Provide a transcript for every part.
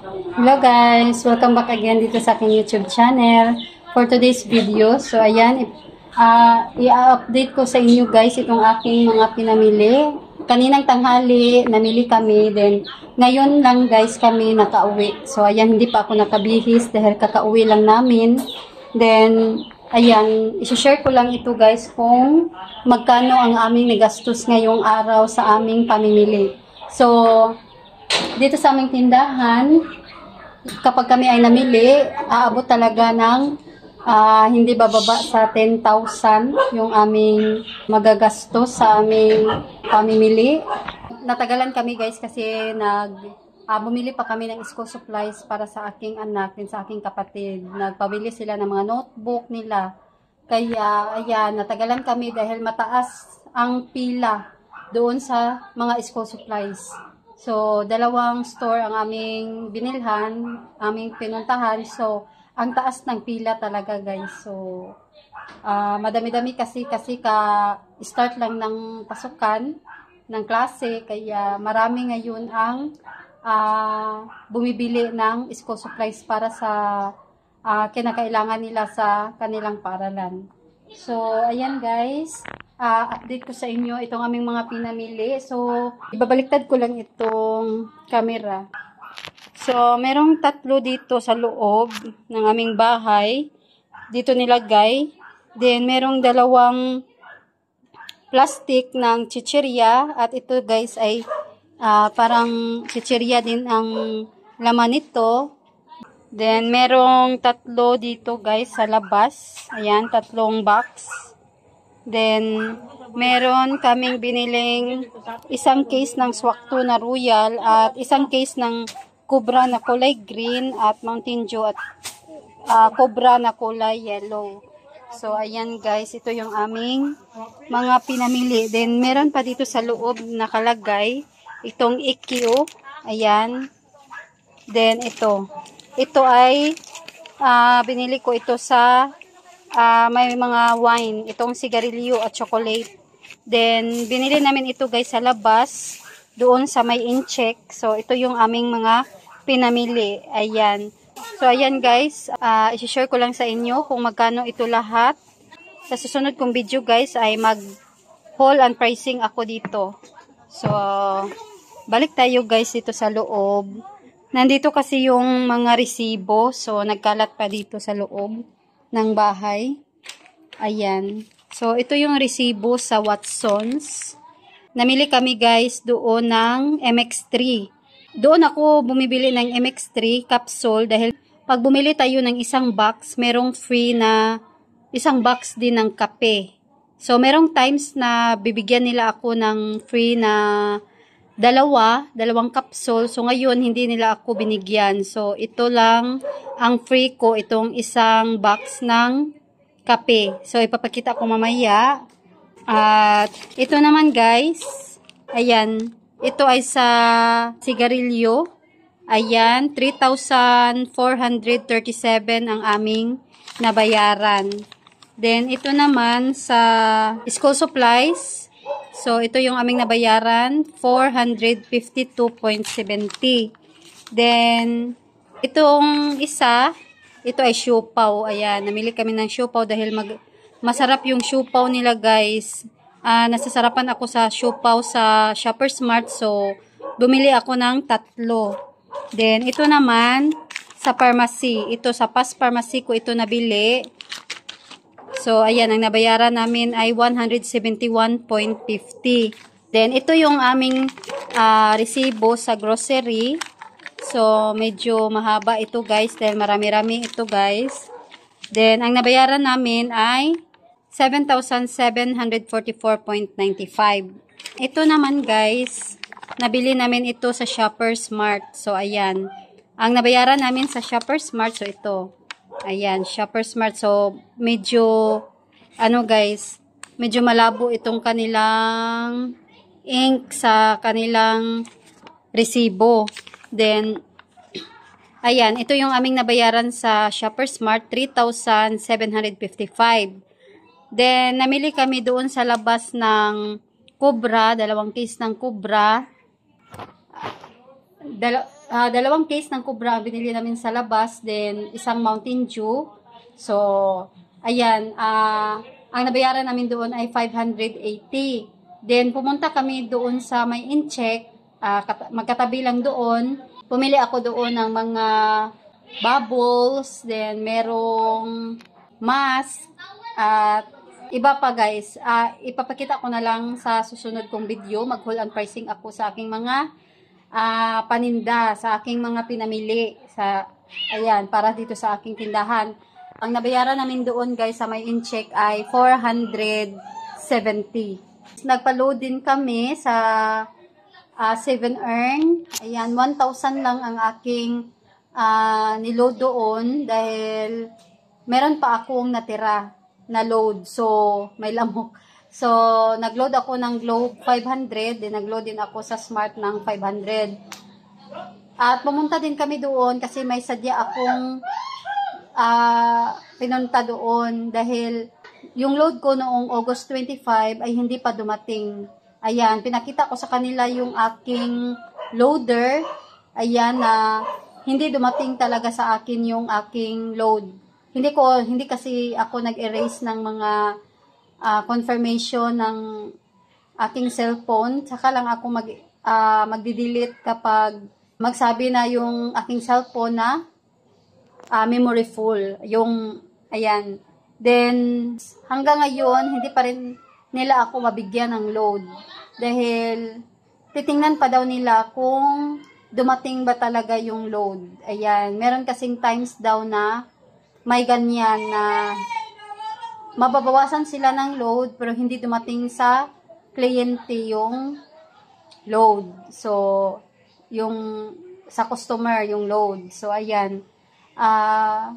Hello guys! Welcome back again dito sa aking YouTube channel. For today's video, so ayan, i-update ko sa inyo guys itong aking mga pinamili. Kaninang tanghali, namili kami, then ngayon lang guys kami nakauwi. So ayan, hindi pa ako nakabihis dahil kakauwi lang namin. Then, ayan, isi-share ko lang ito guys kung magkano ang aming nagastos ngayong araw sa aming pamimili. So, dito sa aming tindahan, kapag kami ay namili, aabot talaga ng hindi bababa sa 10,000 yung aming magagastos sa aming pamimili. Natagalan kami guys kasi bumili pa kami ng school supplies para sa aking anak din sa aking kapatid. Nagpabili sila ng mga notebook nila. Kaya ayan, natagalan kami dahil mataas ang pila doon sa mga school supplies. So, dalawang store ang aming binilhan, aming pinuntahan. So, ang taas ng pila talaga guys. So, madami-dami kasi ka-start lang ng pasukan ng klase. Kaya marami ngayon ang bumibili ng school supplies para sa kinakailangan nila sa kanilang paaralan. So, ayan guys. Update ko sa inyo itong aming mga pinamili. So, ibabaliktad ko lang itong camera. So, merong tatlo dito sa loob ng aming bahay. Dito nilagay. Then, merong dalawang plastic ng chichirya. At ito guys ay parang chichirya din ang laman nito. Then, merong tatlo dito guys sa labas. Ayan, tatlong box. Then, meron kaming biniling isang case ng Swakto na Royal at isang case ng Cobra na kulay green at Mountain Dew at Cobra na kulay yellow. So, ayan guys, ito yung aming mga pinamili. Then, meron pa dito sa loob nakalagay itong EQ. Ayan. Then, ito. Ito ay binili ko ito sa may mga wine, itong sigarilyo at chocolate. Then, binili namin ito guys sa labas, doon sa may incheck. So, ito yung aming mga pinamili. Ayan. So, ayan guys, isi-share ko lang sa inyo kung magkano ito lahat. Sa susunod kong video guys, ay mag-haul and pricing ako dito. So, balik tayo guys dito sa loob. Nandito kasi yung mga resibo. So, nagkalat pa dito sa loob ng bahay. Ayan. So, ito yung resibo sa Watsons. Namili kami guys doon ng MX3. Doon ako bumibili ng MX3 capsule dahil pag bumili tayo ng isang box, merong free na isang box din ng kape. So, merong times na bibigyan nila ako ng free na dalawang capsule. So, ngayon, hindi nila ako binigyan. So, ito lang ang free ko, itong isang box ng kape. So, ipapakita ko mamaya. At, ito naman guys, ayan, ito ay sa sigarilyo. Ayan, 3,437 ang aming nabayaran. Then, ito naman sa school supplies. So, ito yung aming nabayaran, 452.70. Then, itong isa, ito ay siopaw. Ayan, namili kami ng siopaw dahil masarap yung siopaw nila guys. Nasasarapan ako sa siopaw sa Shoppers Mart. So, bumili ako ng tatlo. Then, ito naman sa pharmacy. Ito sa Pas Pharmacy ko ito nabili. So, ayan, ang nabayaran namin ay 171.50. Then, ito yung aming resibo sa grocery. So, medyo mahaba ito guys dahil marami-rami ito guys. Then, ang nabayaran namin ay 7,744.95. Ito naman guys, nabili namin ito sa Shoppers Mart. So, ayan. Ang nabayaran namin sa Shoppers Mart, so ito. Ayan, Shoppers Mart. So, medyo, guys, medyo malabo itong kanilang ink sa kanilang resibo. Then, ayan, ito yung aming nabayaran sa Shoppers Mart, 3,755. Then, namili kami doon sa labas ng Cobra, dalawang case ng Cobra. Dalawang case ng Cobra ang binili namin sa labas, then isang Mountain Dew. So, ayan, ang nabayaran namin doon ay 580. Then, pumunta kami doon sa may incheck, magkatabi lang doon. Pumili ako doon ng mga bubbles, then merong mask, at iba pa guys. Ipapakita ko na lang sa susunod kong video. Mag-haul and pricing ako sa aking mga paninda, sa aking mga pinamili. Ayan, para dito sa aking tindahan. Ang nabayaran namin doon guys sa may incheck ay 470. Nagpa-load din kami sa 7-earn. Ayan, 1,000 lang ang aking niload doon dahil meron pa akong natira na load. So, may lamok. So, nagload ako ng Globe 500, then nagload din ako sa Smart ng 500. At pumunta din kami doon kasi may sadya akong pinunta doon dahil yung load ko noong August 25 ay hindi pa dumating. Ayan, pinakita ko sa kanila yung aking loader. Ayan, na hindi dumating talaga sa akin yung aking load. Hindi kasi ako nag-erase ng mga confirmation ng aking cellphone. Saka lang ako magdi-delete kapag magsabi na yung aking cellphone na memory full. Ayan. Then, hanggang ngayon, hindi pa rin nila ako mabigyan ng load. Dahil, titingnan pa daw nila kung dumating ba talaga yung load. Ayan. Meron kasing times daw na may ganyan na mababawasan sila ng load pero hindi dumating sa kliyente yung load. So, yung sa customer yung load. So, ayan.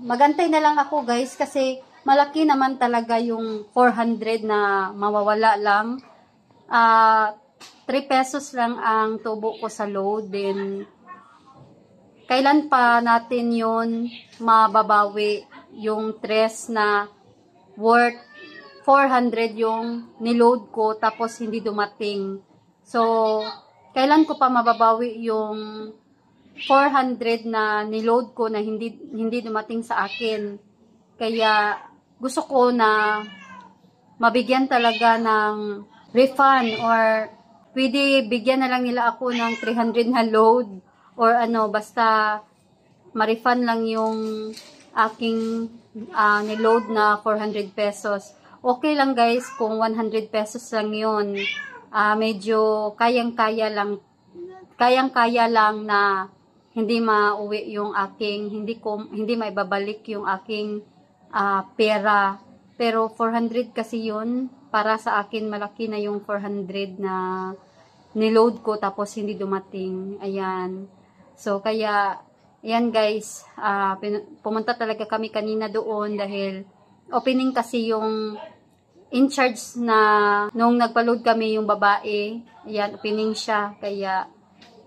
Magantay na lang ako guys kasi malaki naman talaga yung 400 na mawawala lang. 3 pesos lang ang tubo ko sa load. Then, kailan pa natin yun mababawi yung tres na worth 400 yung niload ko tapos hindi dumating. So, kailan ko pa mababawi yung 400 na niload ko na hindi dumating sa akin. Kaya gusto ko na mabigyan talaga ng refund or pwede bigyan na lang nila ako ng 300 na load or basta ma-refund lang yung aking niload na 400 pesos. Okay lang guys kung 100 pesos lang yun. Medyo kayang-kaya lang na hindi mauwi yung aking, hindi maibabalik yung aking pera. Pero 400 kasi yun, para sa akin malaki na yung 400 na niload ko tapos hindi dumating. Ayan. So, kaya, ayan guys, pumunta talaga kami kanina doon dahil opening kasi yung in charge na nung nagpa-load kami yung babae. Ayan, opening siya. Kaya,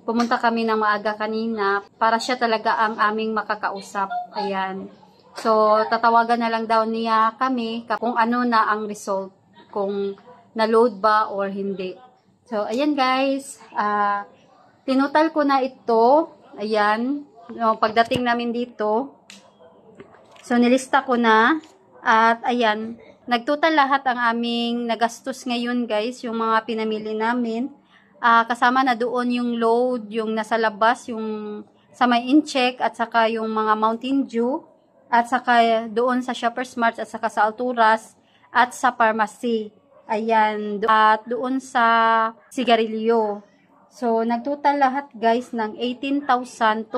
pumunta kami ng maaga kanina para siya talaga ang aming makakausap. Ayan. So, tatawagan na lang daw niya kami kung ano na ang result. Kung na-load ba or hindi. So, ayan guys. Tinutal ko na ito. Ayan. No, pagdating namin dito. So, nilista ko na. At ayan. Nagtotal lahat ang aming nagastos ngayon guys. Yung mga pinamili namin. Kasama na doon yung load, yung nasa labas, yung sa may incheck, at saka yung mga Mountain Dew, at saka doon sa Shoppers Mart, at saka sa Alturas, at sa pharmacy. Ayan, at doon sa sigarilyo. So, nagtotal lahat guys ng 18,228.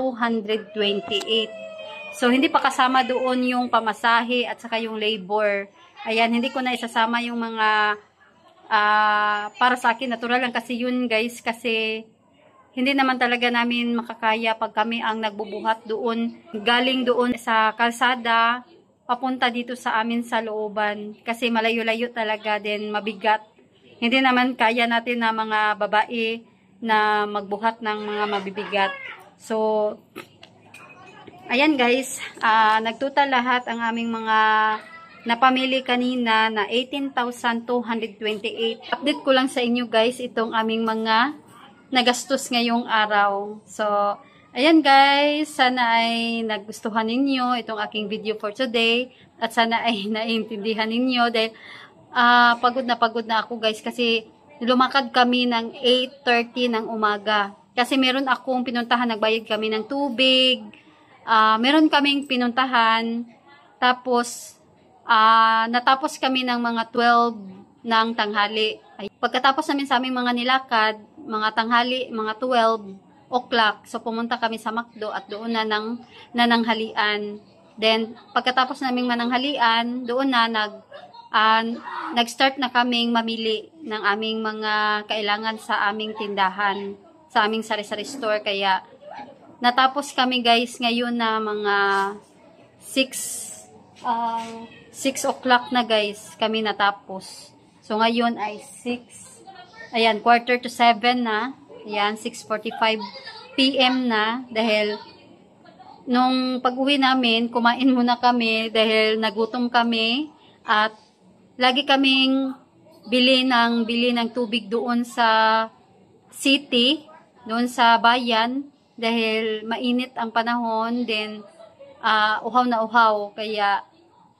So, hindi pa kasama doon yung pamasahe at saka yung labor. Ayan, hindi ko na isasama yung mga para sa akin, natural lang kasi yun guys, kasi hindi naman talaga namin makakaya pag kami ang nagbubuhat doon, galing doon sa kalsada, papunta dito sa amin sa looban, kasi malayo-layo talaga, din mabigat. Hindi naman kaya natin na mga babae na magbuhat ng mga mabibigat. So, ayan guys, nagtotal lahat ang aming mga napamili kanina na 18,228. Update ko lang sa inyo guys itong aming mga nagastos ngayong araw. So, Ayan guys, sana ay nagustuhan ninyo itong aking video for today at sana ay naiintindihan ninyo dahil pagod na ako guys kasi lumakad kami ng 8:30 ng umaga. Kasi meron akong pinuntahan, nagbayad kami ng tubig, meron kaming pinuntahan, tapos natapos kami ng mga 12 ng tanghali. Pagkatapos namin sa aming mga nilakad, mga tanghali, mga 12 o'clock. So, pumunta kami sa McDo at doon na nananghalian. Then, pagkatapos naming mananghalian, doon na nag-start na kaming mamili ng aming mga kailangan sa aming tindahan, sa aming sari-sari store. Kaya, natapos kami guys ngayon na mga 6 o'clock na guys, kami natapos. So, ngayon ay 7 na. Ayan, 6:45 PM na dahil nung pag-uwi namin, kumain muna kami dahil nagutom kami at lagi kaming bili ng tubig doon sa city, doon sa bayan dahil mainit ang panahon, then uhaw na uhaw, kaya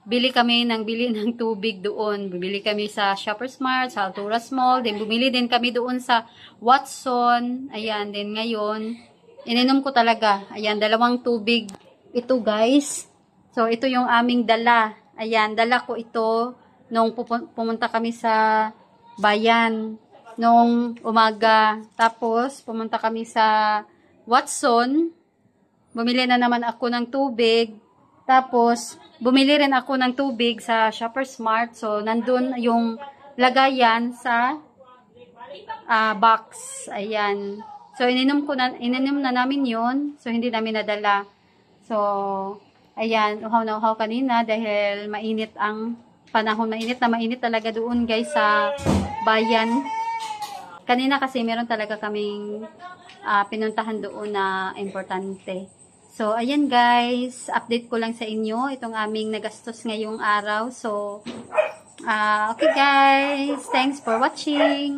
bili ng tubig doon. Bumili kami sa Shoppers Mart, sa Alturas Mall, then bumili din kami doon sa Watson. Ayan, then ngayon, ininom ko talaga. Ayan, 2 tubig. Ito guys. So, ito yung aming dala. Ayan, dala ko ito nung pumunta kami sa bayan nung umaga. Tapos, pumunta kami sa Watson. Bumili na naman ako ng tubig. Tapos, bumili rin ako ng tubig sa Shoppers Mart. So, nandun yung lagayan sa box. Ayan. So, ininom na namin yun. So, hindi namin nadala. So, ayan. Uhaw na uhaw kanina dahil mainit ang panahon. Mainit talaga doon guys sa bayan. Kanina kasi meron talaga kaming pinuntahan doon na importante. So, ayan guys, update ko lang sa inyo itong aming nagastos ngayong araw. So, okay guys, thanks for watching.